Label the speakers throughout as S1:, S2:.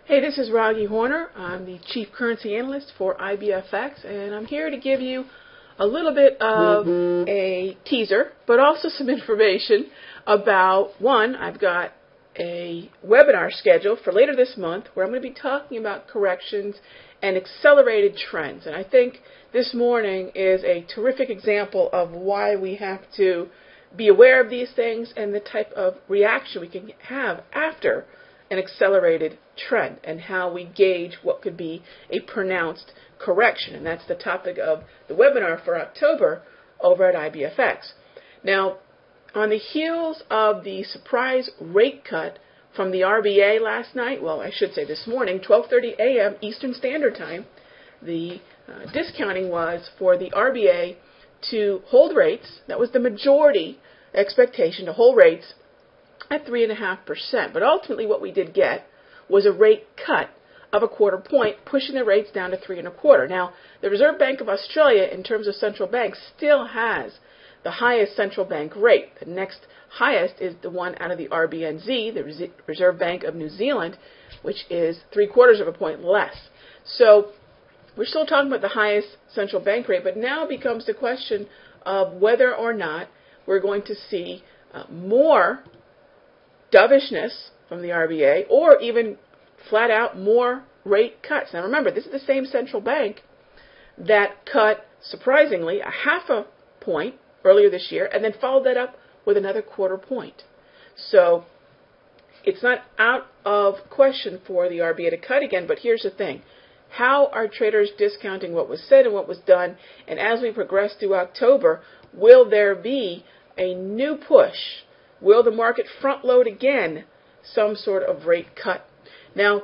S1: Hey, this is Raghi Horner. I'm the Chief Currency Analyst for IBFX, and I'm here to give you a little bit of a teaser, but also some information about, one, I've got a webinar scheduled for later this month where I'm going to be talking about corrections and accelerated trends. And I think this morning is a terrific example of why we have to be aware of these things and the type of reaction we can have after an accelerated trend and how we gauge what could be a pronounced correction. And that's the topic of the webinar for October over at IBFX. Now, on the heels of the surprise rate cut from the RBA last night, well, I should say this morning, 12:30 a.m. Eastern Standard Time, the discounting was for the RBA to hold rates. That was the majority expectation, to hold rates at 3.5%. But ultimately what we did get was a rate cut of a quarter point, pushing the rates down to 3.25. Now, the Reserve Bank of Australia, in terms of central banks, still has the highest central bank rate. The next highest is the one out of the RBNZ, the Reserve Bank of New Zealand, which is 3/4 of a point less. So we're still talking about the highest central bank rate, but now becomes the question of whether or not we're going to see more dovishness from the RBA or even flat out more rate cuts. Now remember, this is the same central bank that cut, surprisingly, a 0.5 point earlier this year and then followed that up with another quarter point. So it's not out of question for the RBA to cut again, but here's the thing. How are traders discounting what was said and what was done? And as we progress through October, will there be a new push? Will the market front load again some sort of rate cut? Now,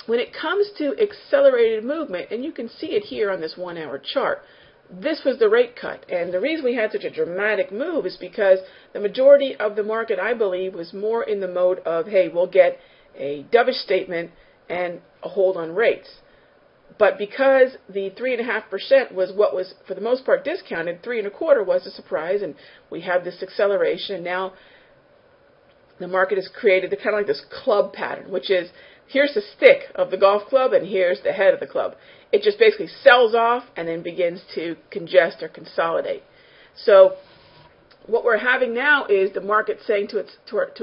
S1: when it comes to accelerated movement, and you can see it here on this 1-hour chart, this was the rate cut. And the reason we had such a dramatic move is because the majority of the market, I believe, was more in the mode of, hey, we'll get a dovish statement and a hold on rates. But because the 3.5% was what was, for the most part, discounted, 3.25 was a surprise, and we have this acceleration. And now the market has created kind of like this club pattern, which is, here's the stick of the golf club, and here's the head of the club. It just basically sells off and then begins to congest or consolidate. So what we're having now is the market saying to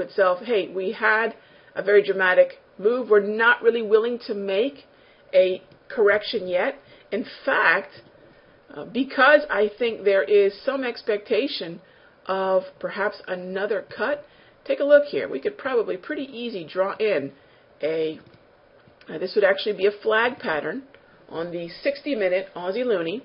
S1: itself, hey, we had a very dramatic move. We're not really willing to make a correction yet. In fact, because I think there is some expectation of perhaps another cut, take a look here. We could probably pretty easy draw in this would actually be a flag pattern on the 60-minute Aussie Loonie,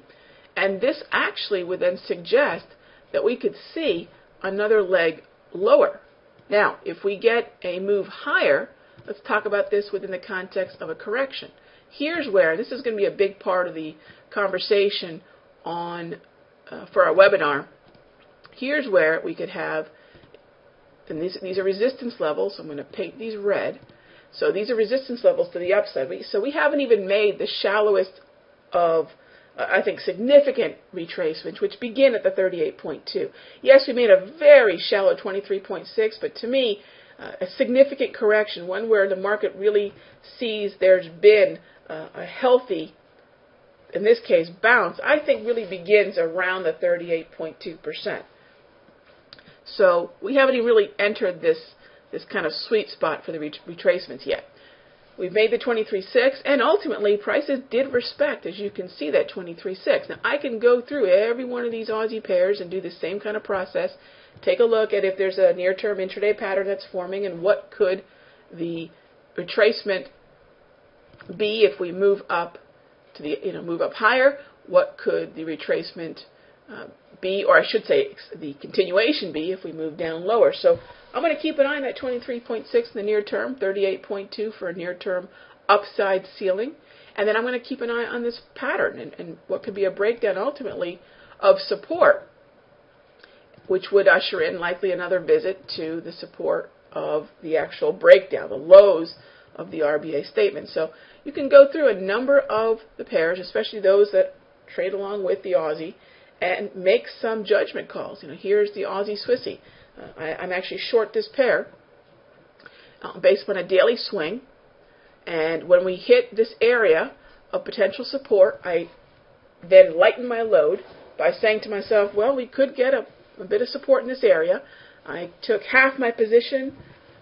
S1: and this actually would then suggest that we could see another leg lower. Now, if we get a move higher, let's talk about this within the context of a correction. Here's where, this is going to be a big part of the conversation on for our webinar. Here's where we could have, and these are resistance levels. I'm going to paint these red. So these are resistance levels to the upside. So we haven't even made the shallowest of, I think, significant retracements, which begin at the 38.2. Yes, we made a very shallow 23.6, but to me, a significant correction, one where the market really sees there's been a healthy, in this case, bounce, I think really begins around the 38.2%. So we haven't even really entered this kind of sweet spot for the retracements yet. We've made the 23.6, and ultimately prices did respect, as you can see, that 23.6. Now I can go through every one of these Aussie pairs and do the same kind of process. Take a look at if there's a near-term intraday pattern that's forming, and what could the retracement be if we move up to the move up higher. What could the retracement be, or I should say the continuation be, if we move down lower. So I'm going to keep an eye on that 23.6 in the near term, 38.2 for a near term upside ceiling, and then I'm going to keep an eye on this pattern and what could be a breakdown ultimately of support, which would usher in likely another visit to the support of the actual breakdown, the lows of the RBA statement. So you can go through a number of the pairs, especially those that trade along with the Aussie, and make some judgment calls. Here's the Aussie Swissy. I'm actually short this pair based on a daily swing. And when we hit this area of potential support, I then lighten my load by saying to myself, well, we could get a bit of support in this area. I took half my position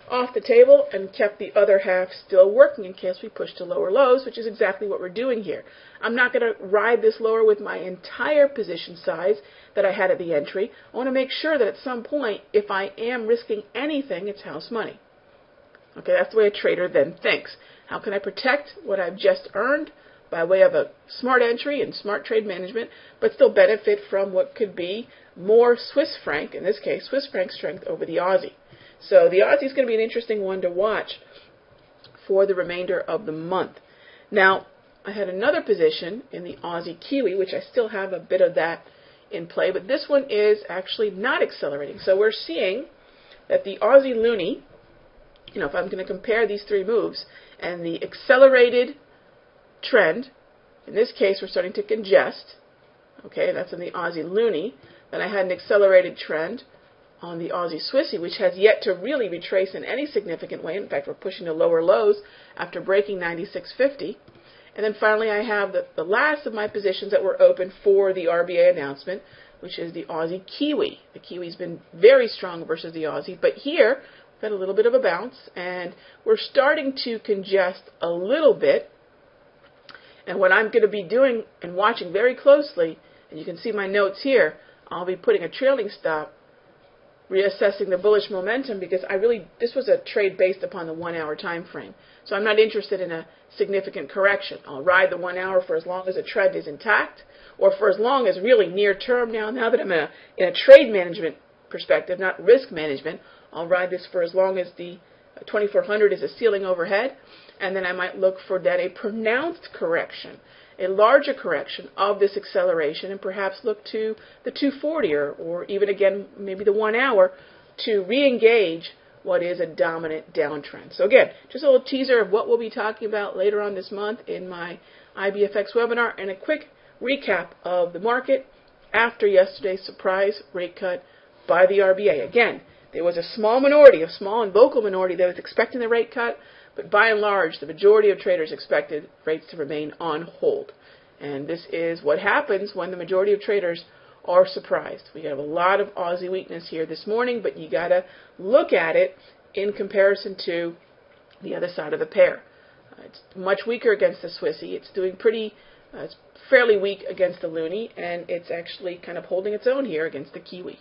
S1: off the table and kept the other half still working in case we push to lower lows, which is exactly what we're doing here. I'm not going to ride this lower with my entire position size that I had at the entry. I want to make sure that at some point, if I am risking anything, it's house money. Okay, that's the way a trader then thinks. How can I protect what I've just earned by way of a smart entry and smart trade management, but still benefit from what could be more Swiss franc, in this case, Swiss franc strength over the Aussie. So the Aussie is going to be an interesting one to watch for the remainder of the month. Now, I had another position in the Aussie Kiwi, which I still have a bit of that in play, but this one is actually not accelerating. So we're seeing that the Aussie Loonie, if I'm going to compare these three moves, and the accelerated trend, in this case we're starting to congest, okay, that's in the Aussie Loonie. Then I had an accelerated trend on the Aussie Swissy, which has yet to really retrace in any significant way. In fact, we're pushing to lower lows after breaking 96.50. And then finally I have the last of my positions that were open for the RBA announcement, which is the Aussie Kiwi. The Kiwi's been very strong versus the Aussie, but here we've got a little bit of a bounce, and we're starting to congest a little bit. And what I'm going to be doing and watching very closely, and you can see my notes here, I'll be putting a trailing stop, reassessing the bullish momentum, because this was a trade based upon the 1 hour time frame. So I'm not interested in a significant correction. I'll ride the 1 hour for as long as the trend is intact, or for as long as really near term now that I'm in a trade management perspective, not risk management. I'll ride this for as long as the 2400 is a ceiling overhead, and then I might look for then a pronounced correction, a larger correction of this acceleration, and perhaps look to the 240 or even again maybe the 1 hour to re-engage what is a dominant downtrend. So again, just a little teaser of what we'll be talking about later on this month in my IBFX webinar, and a quick recap of the market after yesterday's surprise rate cut by the RBA. Again, there was a small minority, a small and vocal minority that was expecting the rate cut, but by and large, the majority of traders expected rates to remain on hold. And this is what happens when the majority of traders are surprised. We have a lot of Aussie weakness here this morning, but you got to look at it in comparison to the other side of the pair. It's much weaker against the Swissy. It's doing it's fairly weak against the Loonie, and it's actually kind of holding its own here against the Kiwi.